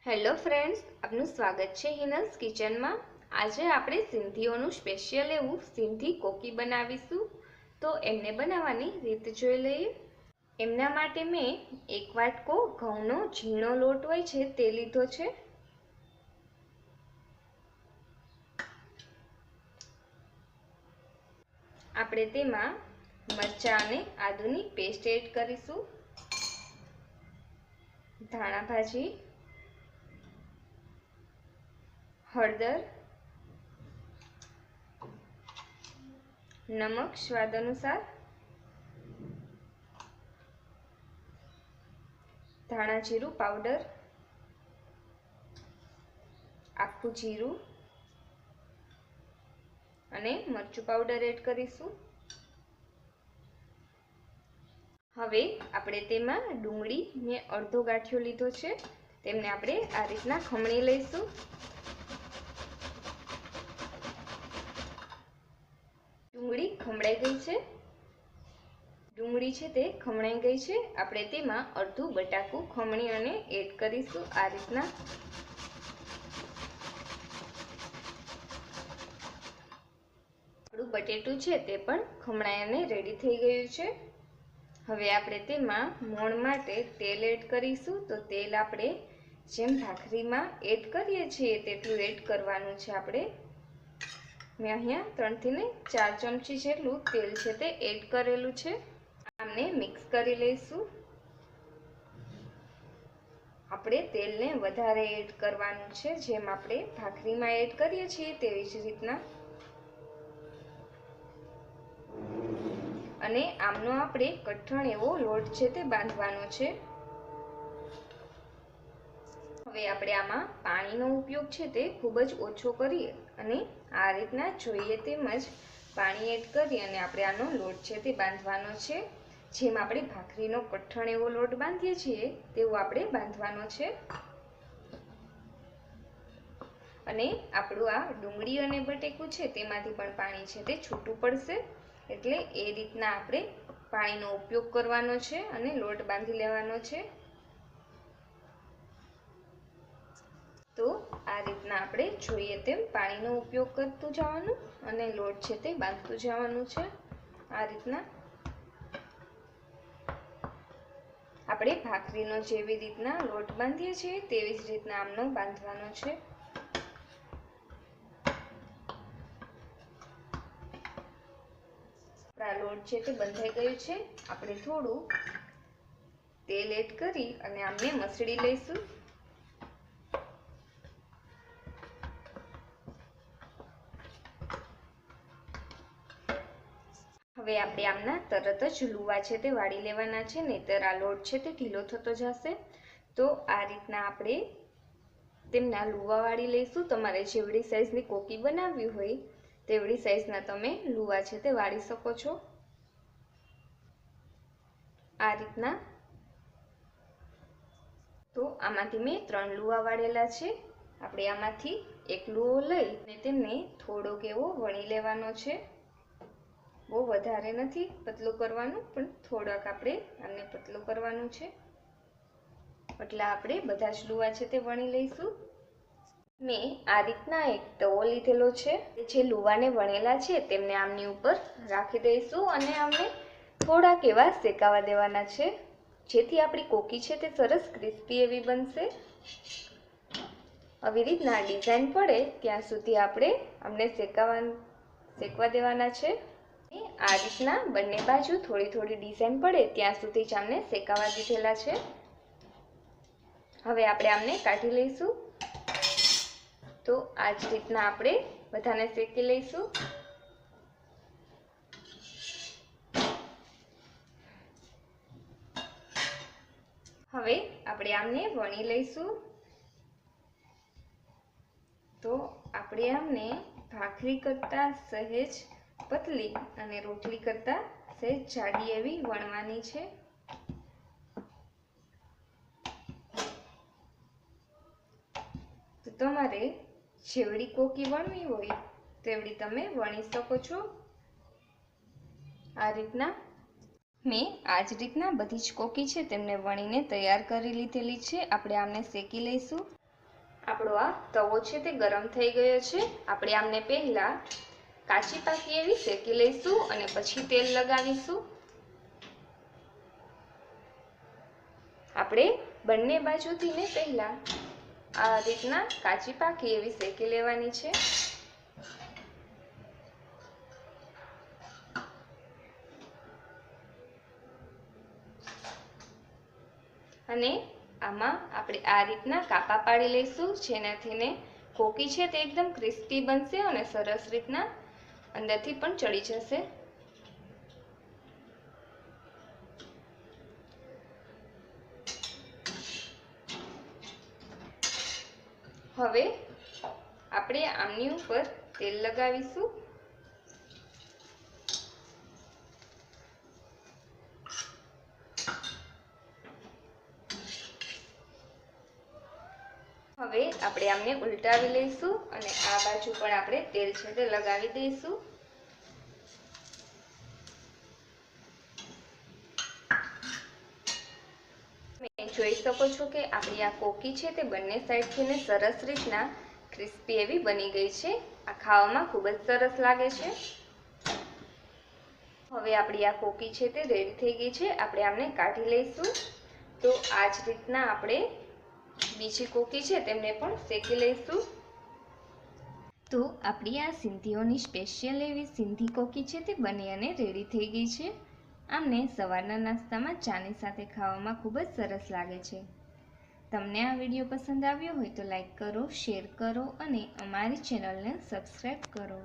Hello friends, આપનું સ્વાગત છે હિનલ્સ કિચનમાં। આજે આપણે સિંધીઓનું સ્પેશિયલ એવું સિંધી કોકી બનાવીશું। તો એમને બનાવવાની રીત જોઈ લઈએ। એમના માટે મેં એક વાટકો ઘઉંનો ઝીણો લોટ હોય છે તે લીધો છે। આપણે તેમાં મરચાં અને આદુની પેસ્ટ એડ કરીશું, ધાણા ભાજી, हळदर, नमक स्वाद अनुसार, धाणा जीरु पाउडर, आखू जीरु अने मरचू पाउडर एड करीशुं। हवे आपणे तेमां डूंगळी ने अर्धो गाठियो लीधो छे, तेमने आपणे आ रीतना खमणी लईशुं। डूंगळी खमणाई गई छे, डूंगळी छे ते खमणाई गई छे। आपणे तेमां अर्धुं बटाकू खमणी अने एड करीशुं। आ रीतना आपणुं बटेटुं छे ते पण खमणाई अने रेडी थई गयुं छे। हवे आपणे तेमां मोण माटे तेल एड करीशुं। तो तेल आपणे जेम भाखरीमां एड करीए छीए तेटલું एड करवानुं छे। आपणे मैं अहींया 3 થી 4 चमची जेटલું तेल छे ते एड करेलुं छे। आमने मिक्स करी लईशुं। आपणे तेलने वधारे एड करवानुं छे, जेम आपणे भाखरीमां एड करीए छीए तेवी ज रीतना। अने आमनो आपणे कठण एवो लोट छे ते बांधवानो छे। हवे आपणे आमां पाणीनो उपयोग छे ते खूब ज ओछो करीए अने आ रीतना जोईए तेमज पाणी एड करी अने आपणे आनो लोट छे ते बांधवानो छे। जेम आपणे भाखरीनो कठण एवो लोट बांधीए छीए तेवो आपणे बांधवानो छे। अने आपणुं आ डूंगળી अने बटेकું छे तेमांथी पण पाणी छे ते छूटું पड़शे, एटले ए रीतना आपणे पाणीनो उपयोग करवानो छे अने लोट बांधी लेवानो छे। तो आ रीतना आपणे जोईए तेम पाणीनो उपयोग करतुं जवानुं अने लोट छे ते बांधतुं जवानुं छे। आ रीतना आपणे भाखरीनो जेवी रीतना लोट बांधीए छीए तेवी ज रीतना आमनो बांधवानो छे। लोट छे ते बंधाई गयुं छे। आपणे थोडुं तेल एड करी अने आमने मसळी लईशुं। हवे आपणे आमना तरत ज लूवा छे ते वाળી लेवाना छे, नहीतर आ लोट छे ते ढीलो थतो जशे। तो आ रीतना आपणे तेमना लूवा वाળી लईशुं। तमारे जेवड़ी साइजनी कोकी बनाववी होय तेवड़ी साइजना तमे लूवा छे ते वाળી शको छो। आ रीतना तो आमांथी मैं 3 लूवा वाळेला छे। आपणे आमांथी एक लूवो लई ने तेमने थोड़ोक एवो वणी लेवानो छे। बहु वधारे नथी पतलू करवानुं, पण थोड़ाक आपणे आने पतलू करवानुं छे। એટલે આપણે બધા જ લૂવા છે તે વણી લઈશું। મેં આ રીતના એક તવો લીધેલો છે। જે લૂવાને વણેલા છે તેમને આમની ઉપર રાખી દઈશું અને આમને થોડાક એવા શેકાવા દેવાના છે, જેથી આપણી કોકી છે તે સરસ ક્રિસ્પી એવી બનશે। આવી રીતના ડિઝાઇન પડે ત્યાં સુધી આપણે આમને શેકવા દેવાના છે। आ रीतना बंने बाजू थोड़ी थोड़ी डिजाइन पड़े त्यां सुधी ज आमने शेकावा दीधेला छे। हवे आपणे आमने काढी लईशुं। तो आ ज रीतना आपणे बधाने शेकी लईशुं। हवे आपणे आमने वणी लईशुं। तो आपणे आमने भाखरी करता सहेज पतली अने रोटली करता सहेज जाडी एवी वणवानी छे। तो तमारे जेवड़ी कोकी वणवी होय तेवड़ी तमे वणी शको छो। आ रीतना मैं आज रीतना बधी ज कोकी छे तेमने वणीने तैयार करी लीधेली छे। आपणे आमने शेकी लईशुं। આપણો આ તવો છે તે ગરમ થઈ ગયો છે. આપણે આમને પહેલા કાચી પાકી એવી શેકી લઈશું અને પછી તેલ લગાવીશું. આપણે બંને બાજુથી ને પહેલા આ રીતના કાચી પાકી એવી શેકી લેવાની છે. અને આમાં આપણે આ રીતના કાપા પાડી લઈશું, જેનાથી ને કોકી છે તે એકદમ ક્રિસ્પી બનશે અને સરસ રીતના અંદરથી પણ ચડી જશે. હવે આપણે આમની ઉપર તેલ લગાવીશું. હવે આપણે આમને ઉલટાવી લઈશું અને આ બાજુ પણ આપણે તેલ છે તે લગાવી દઈશું. તમે જોઈ શકો છો કે આપણી આ કોકી છે તે બંને સાઈડથી ને સરસ રીતના ક્રિસ્પી એવી બની ગઈ છે. આ ખાવામાં ખૂબ જ સરસ લાગે છે. હવે આપણી આ કોકી છે તે રેડી થઈ ગઈ છે. આપણે આમને કાઢી લઈશું. તો આ જ રીતના આપણે બીજી કોકી છે તેમને પણ શેકી લઈશું. તો આપણી આ સિંધીઓની સ્પેશિયલ એવી સિંધી કોકી છે તે બની અને રેડી થઈ ગઈ છે. આમને સવારના નાસ્તામાં ચાની સાથે ખાવામાં ખૂબ જ સરસ લાગે છે. તમને આ વિડીયો પસંદ આવ્યો હોય તો લાઈક કરો, શેર કરો અને અમારી ચેનલને સબસ્ક્રાઈબ કરો.